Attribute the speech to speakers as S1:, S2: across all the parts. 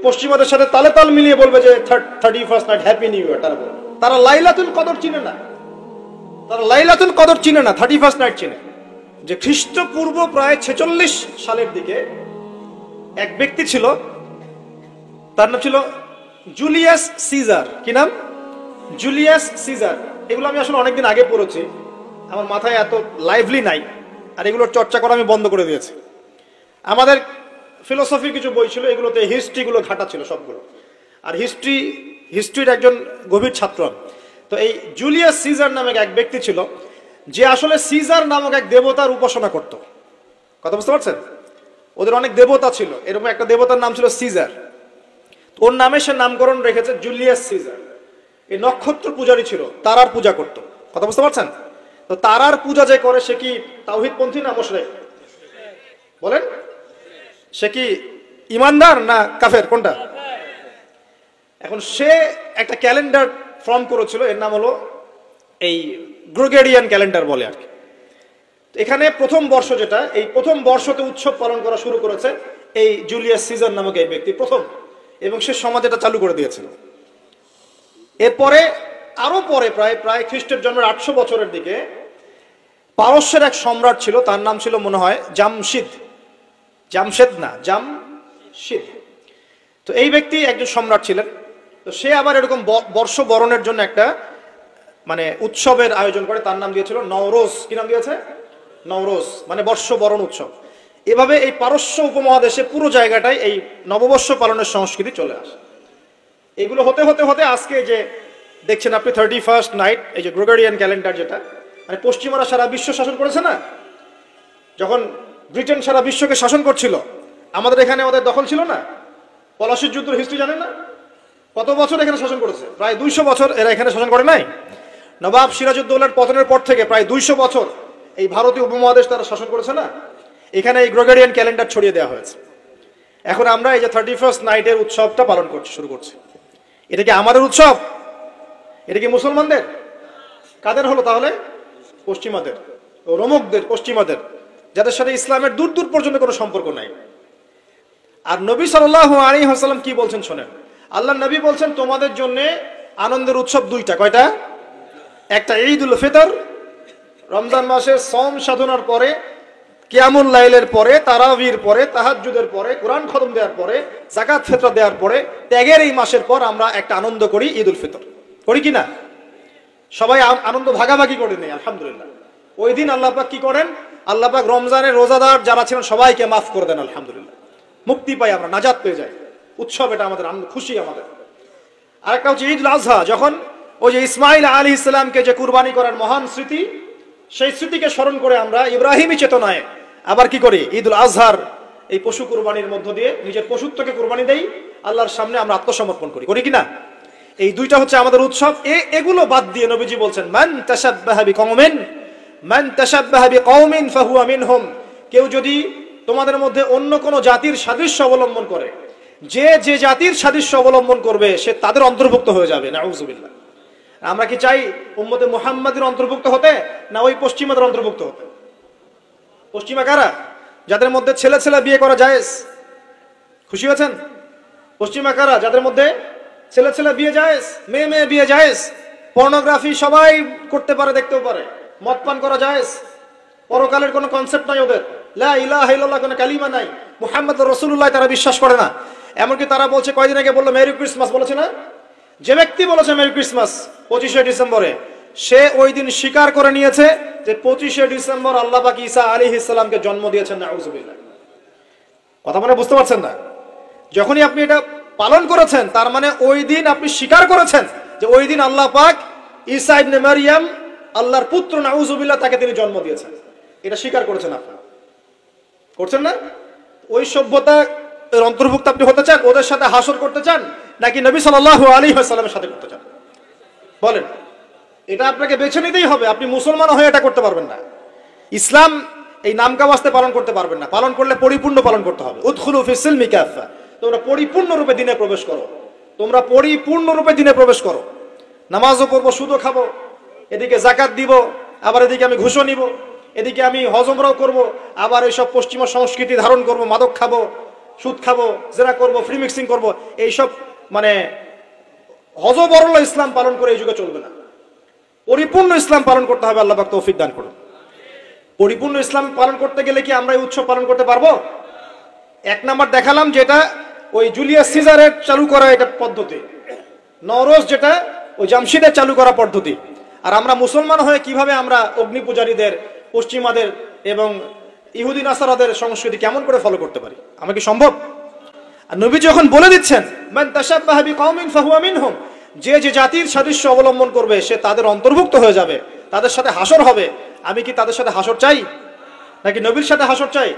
S1: পশ্চিমাদের সাথে তালে তাল মিলিয়ে বলবে যে 31st night happy new year. তারা লাইলাতুল কদর চিনে না, তারা লাইলাতুল কদর চিনে না, 31st নাইট চিনে। যে খ্রিস্টপূর্ব প্রায় 46 সালের দিকে এক ব্যক্তি ছিল, তার নাম ছিল জুলিয়াস সিজার। কি নাম? Julius Caesar. এগুলো আমি আসলে অনেকদিন আগে পড়েছি, আমার মাথায় এত লাইভলি নাই, আর এগুলোর চর্চা করা আমি বন্ধ করে দিয়েছি। আমাদের ফিলোসফির কিছু বই ছিল, এগুলোতে হিস্ট্রিগুলো ঘাটা ছিল সবগুলো, আর হিস্ট্রির একজন গভীর ছাত্র। তো এই জুলিয়াস সিজার নামে এক ব্যক্তি ছিল, যে আসলে সিজার নামক এক দেবতার উপাসনা করত। কথা বুঝতে পারছেন? ওদের অনেক দেবতা ছিল, এরকম একটা দেবতার নাম ছিল সিজার। ওর নামে সে নামকরণ রেখেছে জুলিয়াস সিজার। এই নক্ষত্র পূজারী ছিল, তারার পূজা করত। কথা বুঝতে পারছেন? তো তারার পূজা যে করে সে কি তাওহীদপন্থী না মুশরিক? বলেন, সে কি ইমানদার না কাফের, কোনটা? এখন সে একটা ক্যালেন্ডার ফর্ম করেছিল, এর নাম হলো এই গ্রেগরিয়ান ক্যালেন্ডার বলে আর কি। এখানে প্রথম বর্ষ যেটা, এই প্রথম বর্ষতে উৎসব পালন করা শুরু করেছে এই জুলিয়াস সিজার নামক এই ব্যক্তি প্রথম, এবং সে সমাজ এটা চালু করে দিয়েছিল। এরপরে আরো পরে প্রায় খ্রিস্টের জন্মের 800 বছরের দিকে পারস্যের এক সম্রাট ছিল, তার নাম ছিল মনে হয় জামশিদ। তো এই ব্যক্তি একজন সম্রাট ছিলেন। তো সে আবার এরকম বর্ষ বরণের জন্য একটা মানে উৎসবের আয়োজন করে, তার নাম দিয়েছিল নওরোজ। কি নাম দিয়েছে? নওরোজ, মানে বর্ষ বরণ উৎসব। এভাবে এই পারস্য উপমহাদেশে পুরো জায়গাটায় এই নববর্ষ পালনের সংস্কৃতি চলে আসে। এগুলো হতে হতে হতে আজকে যে দেখছেন আপনি 31st নাইট, এই যে গ্রেগরিয়ান ক্যালেন্ডার, যেটা মানে পশ্চিমারা সারা বিশ্ব শাসন করেছে না। যখন ব্রিটেন সারা বিশ্বকে শাসন করছিল, আমাদের এখানে ওদের দখল ছিল না। পলাশির যুদ্ধের হিস্ট্রি জানেন না? কত বছর এখানে শাসন করেছে? প্রায় 200 বছর এরা এখানে শাসন করে নাই। নবাব সিরাজউদ্দৌলার পতনের পর থেকে প্রায় 200 বছর এই ভারতীয় উপমহাদেশ তারা শাসন করেছে না। এখানে এই গ্রেগরিয়ান ক্যালেন্ডার ছড়িয়ে দেওয়া হয়েছে। এখন আমরা এই যে 31st নাইটের উৎসবটা পালন শুরু করছি। এটা কি আমাদের উৎসব? এটা কি মুসলমানদের? কাদের হলো তাহলে? পশ্চিমাদের, রোমকদের, পশ্চিমাদের, যাদের সাথে ইসলামের দূর দূর পর্যন্ত কোনো সম্পর্ক নাই। আর নবী সাল্লাল্লাহু আলাইহি ওয়াসাল্লাম কি বলছেন শোনেন। আল্লাহ নবী বলছেন তোমাদের জন্য আনন্দের উৎসব দুইটা। কয়টা? একটা ঈদুল ফিতর, রমজান মাসের সম সাধনার পরে, কিয়ামুল লাইলের পরে, তারাবির পরে, তাহাজ্জুদের পরে, কোরআন খতম দেওয়ার পরে, যাকাত ফিতরা দেওয়ার পরে, ত্যাগের এই মাসের পর আমরা একটা আনন্দ করি, ঈদুল ফিতর। করি কি না? সবাই আনন্দ ভাগাভাগি করে নেই, আলহামদুলিল্লাহ। ওই দিন আল্লাহ পাক কি করেন? আল্লাহ পাক রমজানের রোজাদার যারা ছিলেন সবাইকে মাফ করে দেন, আলহামদুলিল্লাহ। মুক্তি পাই আমরা, নাজাত পেয়ে যাই। উৎসব এটা আমাদের, আনন্দ, খুশি আমাদের। আরেকটা হচ্ছে ঈদুল আজহা, যখন ওই যে ইসমাইল আলাইহিস সালামকে যে কুরবানি করার মহান স্মৃতি, সেই স্মৃতিকে স্মরণ করে আমরা ইব্রাহিমী চেতনায় আবার কি করি? ঈদুল আজহার এই পশু কুরবানির মধ্য দিয়ে নিজের পশুত্বকে কুরবানি দেই, আল্লাহর সামনে আমরা আত্মসমর্পণ করি। করি কিনা? এই দুইটা হচ্ছে আমাদের উৎসব। এগুলো বাদ দিয়ে নবীজি বলছেন মান তাশাব্বাহা বিকওমিন ফাহুয়া মিনহুম। কেউ যদি তোমাদের মধ্যে অন্য কোন জাতির সাদৃশ্য অবলম্বন করে, যে যে জাতির সাদৃশ্য অবলম্বন করবে সে তাদের অন্তর্ভুক্ত হয়ে যাবে। নাউযুবিল্লাহ। আমরা কি চাই উম্মতে মুহাম্মাদের অন্তর্ভুক্ত হতে, না ওই পশ্চিমাদের অন্তর্ভুক্ত হতে? পশ্চিমা কারা? যাদের মধ্যে ছেলে ছেলে বিয়ে করা জায়েজ। খুশি হয়েছেন? পশ্চিমা কারা? যাদের মধ্যে ছেলে ছেলে বিয়ে জায়েজ, মেয়ে মেয়ে বিয়ে জায়েজ, পর্নোগ্রাফি সবাই করতে পারে, দেখতেও পারে, মদ পান করা জায়েজ, পরকালের কোনো কনসেপ্ট নাই ওদের, লা ইলাহা ইল্লাল্লাহ কোনো কালিমা নাই, মুহাম্মদুর রাসূলুল্লাহ তারা বিশ্বাস করে না। এমনকি তারা বলছে, কয়দিন আগে বললো মেরি ক্রিসমাস, বলেছে না? যে ব্যক্তি বলেছে মেরি ক্রিসমাস 25শে ডিসেম্বরে, সে ওই দিন স্বীকার করে নিয়েছে যে 25শে ডিসেম্বর আল্লাহ পাক ঈসা আলাইহিস সালামকে জন্ম দিয়েছেন। নাউযুবিল্লাহ। কথা মানে বুঝতে পারছেন না? যখনই আপনি এটা পালন করেছেন, তার মানে ওই দিন আপনি স্বীকার করেছেন যে ওই দিন আল্লাহ পাক ঈসা ইবনে মারইয়াম, আল্লাহর পুত্র, নাউযুবিল্লাহ, তাকে তিনি জন্ম দিয়েছেন। এটা স্বীকার করেছেন আপনারা, করছেন না? ওই সভ্যতা এর অন্তর্ভুক্ত আপনি হতে চান? ওদের সাথে হাসর করতে চান, নাকি নবী সাল্লাল্লাহু আলাইহি ওয়াসাল্লামের সাথে করতে চান? বলেন। এটা আপনাকে বেছে নিতেই হবে। আপনি মুসলমান হয়ে এটা করতে পারবেন না। ইসলাম এই নামকা ওয়াস্তে পালন করতে পারবেন না। পালন করলে পরিপূর্ণ পালন করতে হবে। উদখুলু ফিস সিলমি কাফা। তোমরা পরিপূর্ণ রূপে দিনে প্রবেশ করো। তোমরা পরিপূর্ণ রূপে দিনে প্রবেশ করো। নামাজও পড়বো, সুদও খাবো, এদিকে যাকাত দিব, আবার এদিকে আমি ঘুষও নিব, এদিকে আমি হজ উমরাও করব, আবার এইসব পশ্চিমা সংস্কৃতি ধারণ করব, মাদক খাবো, সুদ খাবো, জেনা করবো, ফ্রি মিক্সিং করবো, এইসব মানে হযবরল ইসলাম পালন করে এই যুগে চলবে না। পরিপূর্ণ ইসলাম পালন করতে হবে। আল্লাহ পাক তৌফিক দান করুন। পরিপূর্ণ ইসলাম পালন করতে গেলে কি আমরা এই উৎসব পালন করতে পারবো? এক নাম্বার দেখালাম যেটা ওই জুলিয়াস সিজারের চালু করা এটা পদ্ধতি, নওরোজ যেটা ওই জামশিদের চালু করা পদ্ধতি। আর আমরা মুসলমান হয়ে কিভাবে আমরা অগ্নি পূজারীদের, পশ্চিমাদের এবং ইহুদি নাসারাদের সংস্কৃতি কেমন করে ফলো করতে পারি? আমরা কি সম্ভব? আর নবী যখন বলে দিচ্ছেন মান তাশাব্বাহা বিকওমিন ফাহুয়া মিনহুম, যে যে জাতির সাদৃশ্য অবলম্বন করবে সে তাদের অন্তর্ভুক্ত হয়ে যাবে, তাদের সাথে হাসর হবে। আমি কি তাদের সাথে হাসর চাই নাকি নবীর সাথে হাসর চাই?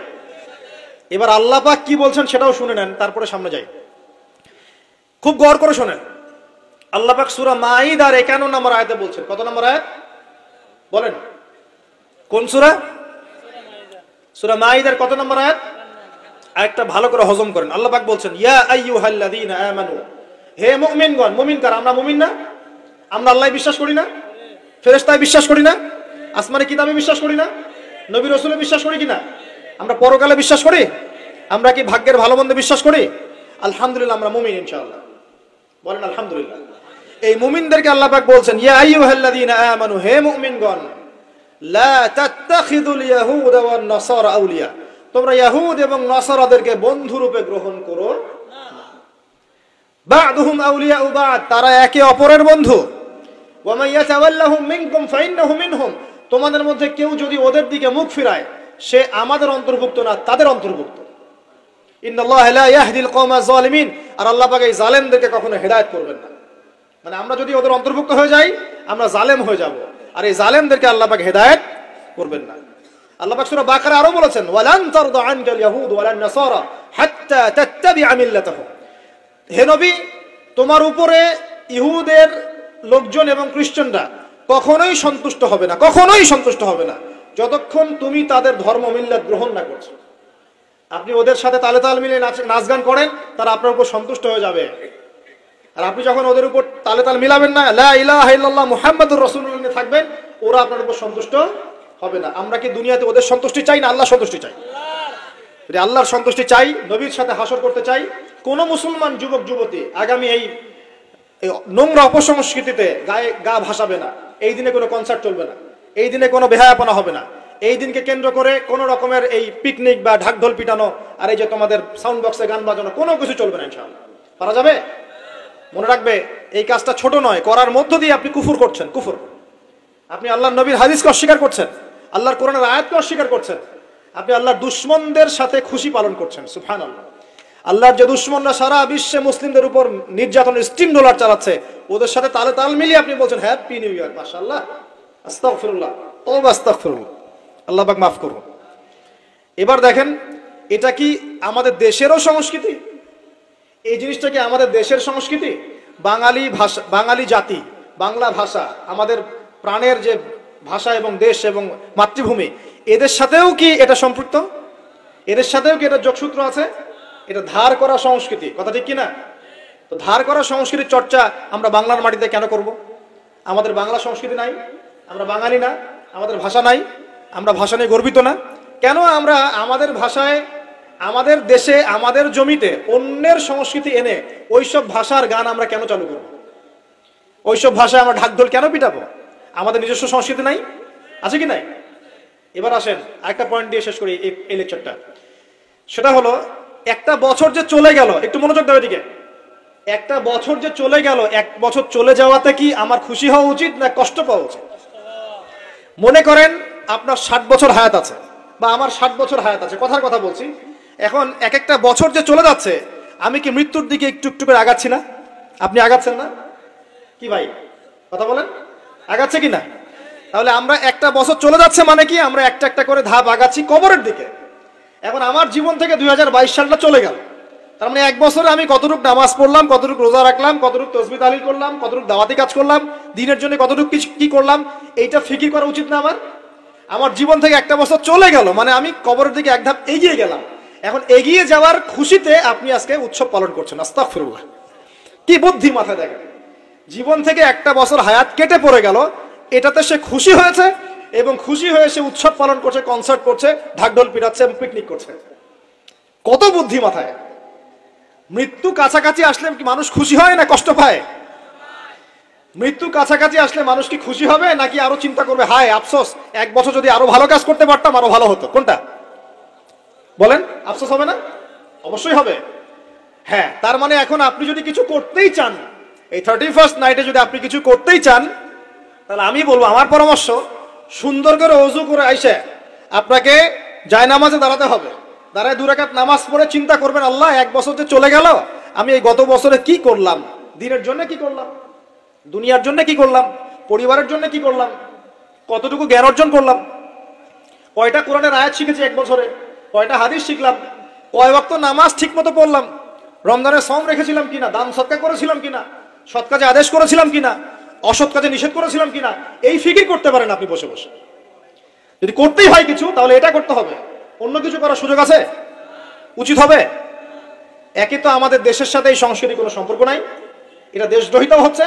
S1: এবার আল্লাহ পাক কি বলছেন সেটাও শুনে নেন, তারপরে সামনে যাই। খুব গৌর করে শোনেন। আল্লাহ পাক সূরা মাঈদার 51 নম্বর আয়াতে বলছেন। কত নম্বর আয়াত বলেন? কোন সূরা? সূরা মাঈদার কত নম্বর আয়াত? আয়াতটা ভালো করে হজম করেন। আল্লাহ পাক বলছেন ইয়া আইয়ুহাল্লাযীনা আমানু, হে মুমিনগণ। মুমিন কারা? আমরা মুমিন না? আমরা আল্লাহ বিশ্বাস করি না? ফেরেশতায় বিশ্বাস করি না? আসমানে কিতাবে বিশ্বাস করি না? নবী রাসূলে বিশ্বাস করি কিনা? আমরা পরকালে বিশ্বাস করি? আমরা কি ভাগ্যের ভালো মন্দ বিশ্বাস করি? আলহামদুলিল্লাহ আমরা মুমিন ইনশাআল্লাহ। বলেন আলহামদুলিল্লাহ। এই মুমিনদেরকে আল্লাহ পাক বলছেন ইয়া আইয়ুহাল্লাযীনা আমানু, হে মুমিনগণ, লা তাত্তাখিযুল ইয়াহুদা ওয়ান নাসারা আউলিয়া, তোমরা ইহুদ এবং নাসারাদেরকে বন্ধু রূপে গ্রহণ করো না। বা'দুহুম আউলিয়াউ বা'দ, তারা একে অপরের বন্ধু। ওয়া মান ইয়াতাওয়াল্লাহুম মিনকুম ফাইন্নাহু মিনহুম, তোমাদের মধ্যে কেউ যদি ওদের দিকে মুখ ফিরায় সে আমাদের অন্তর্ভুক্ত না, তাদের অন্তর্ভুক্ত। ইন্নাল্লাহা লা ইয়াহদিল কওমাজ জালিমিন, আর আল্লাহ পাক এই জালেমদেরকে কখনো হেদায়েত করবেন না। মানে আমরা যদি ওদের অন্তর্ভুক্ত হয়ে যাই আমরা জালেম হয়ে যাব, আর এই জালেমদেরকে আল্লাহ পাক হেদায়েত করবেন না। আল্লাহ পাক সূরা বাকারা আরো বলেছেন ওয়ালান তারদা আনকাল ইয়াহুদ ওয়ালান নাসারা হাত্তা তাত্তাবিআ মিল্লাতাহুম, হে নবী তোমার উপরে ইহুদের লোকজন এবং খ্রিস্টানরা কখনোই সন্তুষ্ট হবে না, কখনোই সন্তুষ্ট হবে না যতক্ষণ তুমি তাদের ধর্ম মিল্লাত গ্রহণ না করছো। আপনি ওদের সাথে তালে তাল মিলিয়ে নাচ গান করেন, তারা আপনার উপর সন্তুষ্ট হয়ে যাবে। আর আপনি যখন ওদের উপর তালে তাল মিলাবেন না, লা ইলাহা ইল্লাল্লাহ মুহাম্মাদুর রাসূলুল্লাহ থাকবেন, ওরা আপনার উপর সন্তুষ্ট হবে না। আমরা কি দুনিয়াতে ওদের সন্তুষ্টি চাই না আল্লাহর সন্তুষ্টি চাই? যদি আল্লাহর সন্তুষ্টি চাই, নবীর সাথে হাসর করতে চাই, কোন মুসলমান যুবক যুবতী আগামী এই নোংরা অপসংস্কৃতিতে গায়ে গা ভাসাবে না। এই দিনে কোনো কনসার্ট চলবে না, এই দিনে কোনো বেহায়াপনা হবে না, এই দিনকে কেন্দ্র করে কোনো রকমের এই পিকনিক বা ঢাকঢোল পিটানো আর এই যে তোমাদের সাউন্ড বক্সে গান বাজানো কোনো কিছু চলবে না ইনশাআল্লাহ। পারা যাবে? মনে রাখবে এই কাজটা ছোট নয়, করার মধ্য দিয়ে আপনি কুফর করছেন। কুফর, আপনি আল্লাহর নবীর হাদিসকে অস্বীকার করছেন, আল্লাহর কোরআনের আয়াতকে অস্বীকার করছেন, আপনি আল্লাহর দুশমনদের সাথে খুশি পালন করছেন। সুবহানাল্লাহ। আল্লাহর যে দুশমনরা সারা বিশ্বে মুসলিমদের উপর নির্যাতনের স্টিম রোলার চালাচ্ছে, ওদের সাথে তালে তাল মিলিয়ে আপনি বলছেন হ্যাপি নিউ ইয়ার, মাশাআল্লাহ, আস্তাগফিরুল্লাহ, তওবা আস্তাগফিরুল্লাহ, আল্লাহ পাক মাফ করুন। এবার দেখেন এটা কি আমাদের দেশেরও সংস্কৃতি? এই জিনিসটা কি আমাদের দেশের সংস্কৃতি? বাঙালি ভাষা, বাঙালি জাতি, বাংলা ভাষা আমাদের প্রাণের যে ভাষা এবং দেশ এবং মাতৃভূমি, এদের সাথেও কি এটা সম্পৃক্ত? এদের সাথেও কি এটা যোগসূত্র আছে? এটা ধার করা সংস্কৃতি, কথা ঠিক কিনা? তো ধার করা সংস্কৃতির চর্চা আমরা বাংলার মাটিতে কেন করব? আমাদের বাংলা সংস্কৃতি নাই? আমরা বাঙালি না? আমাদের ভাষা নাই? আমরা ভাষা নিয়ে গর্বিত না? কেন আমরা আমাদের ভাষায়, আমাদের দেশে, আমাদের জমিতে অন্যের সংস্কৃতি এনে ওইসব ভাষার গান আমরা কেন চালু করব? ওইসব ভাষায় আমরা ঢাকঢোল কেন পিটাবো? আমাদের নিজস্ব সংস্কৃতি নাই? আছে কি নাই? এবার আসেন আরেকটা পয়েন্ট দিয়ে শেষ করি এই লেকচারটা। সেটা হলো একটা বছর যে চলে গেল, একটু মনোযোগ দাও এদিকে। একটা বছর যে চলে গেল, এক বছর চলে যাওয়াতে কি আমার খুশি হওয়া উচিত না কষ্ট পাওয়া উচিত? মনে করেন আপনার 60 বছর হায়াত আছে বা আমার 60 বছর হায়াত আছে, কথার কথা বলছি। এখন এক একটা বছর যে চলে যাচ্ছে, আমি কি মৃত্যুর দিকে একটু একটু করে আগাচ্ছি না? আপনি আগাচ্ছেন না? কি ভাই কথা বলেন, আগাচ্ছে কি না? তাহলে আমরা একটা বছর চলে যাচ্ছে মানে কি আমরা একটা একটা করে ধাপ আগাচ্ছি কবরের দিকে। এখন আমার জীবন থেকে 2022 সালটা চলে গেল, তার মানে এক বছরে আমি কতটুকু নামাজ পড়লাম, কতটুকু রোজা রাখলাম, কতটুকু তাসবিহ তাহলিল করলাম, কতটুকু দাওয়াতি কাজ করলাম, দিনের জন্য কতটুকু কি করলাম, এইটা ফিকির করা উচিত না আমার? আমার জীবন থেকে একটা বছর চলে গেল মানে আমি কবরের দিকে এক ধাপ এগিয়ে গেলাম। এখন এগিয়ে যাওয়ার খুশিতে আপনি আজকে উৎসব পালন করছেন। আস্তাগফিরুল্লাহ, কি বুদ্ধি মাথায় দেখেন। জীবন থেকে একটা বছর হায়াত কেটে পড়ে গেল, এটাতে সে খুশি হয়েছে এবং খুশি হয়ে সে উৎসব পালন করছে, কনসার্ট করছে, ঢাকঢোল পিটাচ্ছে এবং পিকনিক করছে। কত বুদ্ধি মাথায়! মৃত্যু কাছাকাছি আসলে কি মানুষ খুশি হয় না কষ্ট পায়? মৃত্যু কাছাকাছি আসলে মানুষ কি খুশি হবে নাকি আরো চিন্তা করবে, হায় আফসোস, 1 বছর যদি আরো ভালো কাজ করতে পারতাম আরো ভালো হতো? কোনটা বলেন? আফসোস হবে না? অবশ্যই হবে। হ্যাঁ, তার মানে এখন আপনি যদি কিছু করতেই চান, এই 31st নাইটে যদি আপনি কিছু করতেই চান, তাহলে আমি বলবো, আমার পরামর্শ, সুন্দর করে ওযু করে আইসা আপনাকে জায়নামাজে দাঁড়াতে হবে। দাঁড়ায় 2 রাকাত নামাজ পড়ে চিন্তা করবেন, আল্লাহ 1 বছর যে চলে গেল, আমি এই গত বছরে কি করলাম, দিনের জন্য কি করলাম, দুনিয়ার জন্য কি করলাম, পরিবারের জন্য কি করলাম, কতটুকু জ্ঞান অর্জন করলাম, কয়টা কোরআনের আয়াত শিখেছি 1 বছরে, কয়টা হাদিস শিখলাম, কয় ওয়াক্ত নামাজ ঠিক মতো পড়লাম, রমজানের সম রেখেছিলাম কিনা, দান সদকা করেছিলাম কিনা, সৎ কাজে আদেশ করেছিলাম কিনা, অসৎ কাজে নিষেধ করেছিলাম কিনা, এই ফিকির করতে পারেন আপনি বসে বসে। যদি করতেই হয় কিছু, তাহলে এটা করতে হবে। অন্য কিছু করার সুযোগ আছে? উচিত হবে? একে তো আমাদের দেশের সাথে এই সংস্কৃতির কোনো সম্পর্ক নাই, এটা দেশদ্রোহিতাও হচ্ছে,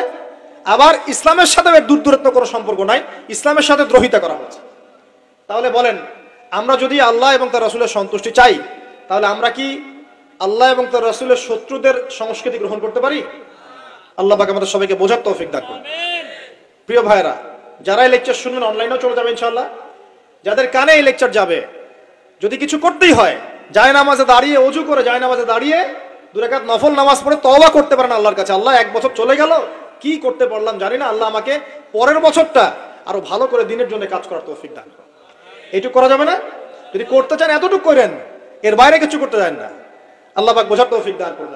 S1: আবার ইসলামের সাথে এর দূরত্ব কোনো সম্পর্ক নাই, ইসলামের সাথে দ্রোহিতা করা হচ্ছে। তাহলে বলেন, আমরা যদি আল্লাহ এবং তার রাসূলের সন্তুষ্টি চাই, তাহলে আমরা কি আল্লাহ এবং তার রাসূলের শত্রুদের সংস্কৃতি গ্রহণ করতে পারি? আল্লাহ পাক আমাদের সবাইকে বোঝার তৌফিক দান করুন। প্রিয় ভাইরা, যারা এই লেকচার শুনবেন অনলাইনেও চলে যাবে ইনশাআল্লাহ, যাদের কানে এই লেকচার যাবে, যদি কিছু করতেই হয়, জায়নামাজে দাঁড়িয়ে, ওযু করে জায়নামাজে দাঁড়িয়ে 2 রাকাত নফল নামাজ পড়ে তওবা করতে পারেন আল্লাহর কাছে, আল্লাহ 1 বছর চলে গেল, কি করতে পারলাম জানি না, আল্লাহ আমাকে পরের বছরটা আরো ভালো করে দিনের জন্য কাজ করার তৌফিক দান করুন। এইটুকু করা যাবে না? যদি করতে চান এতটুকু করেন, এর বাইরে কিছু করতে যান না। আল্লাহ পাক বোঝার তৌফিক দান করুন।